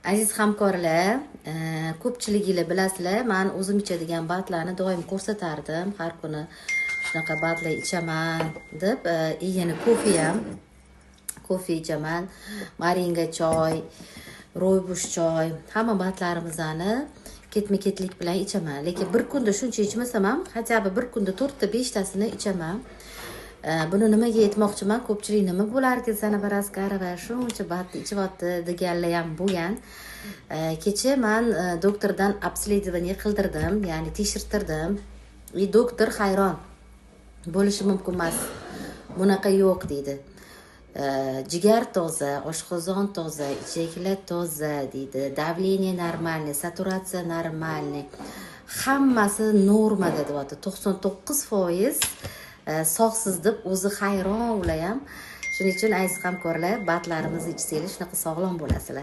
Aziz hamkorlar, ko'pchiliginglar bilasizlar, men o'zim ichadigan batlarni doim ko'rsatardim. Har kuni shunaqa batlar ichaman deb, yana kofe ichaman, moringa choy, ro'ybush choy, hamma batlarimizni ketma-ketlik bilan ichaman. Lekin bir kunda shuncha ichmasam ham, hatto bir kunda 4 ta 5 tasini ichaman. Buni nimaga aytmoqchiman? Ko'pchilik nima bo'lar ekan Sanobar Askarova shuncha batni ichyapti deganlar ham bo'lgan. Kecha men doktordan обследование qildirdim, ya'ni tekshirtirdim. Doktor hayron. Bo'lishi mumkin emas. Bunaqa yo'q deydi. Jigar toza, oshqozon toza, ichaklar toza deydi. Давление нормальный, saturatsiya нормальный. Hammasi normada deyapti. 99% sog'siz deb o'zi hayron ular ham. Shuning uchun aziz hamkorlar, batlarimizni ichsanglar shunaqa sog'lom bo'lasizlar.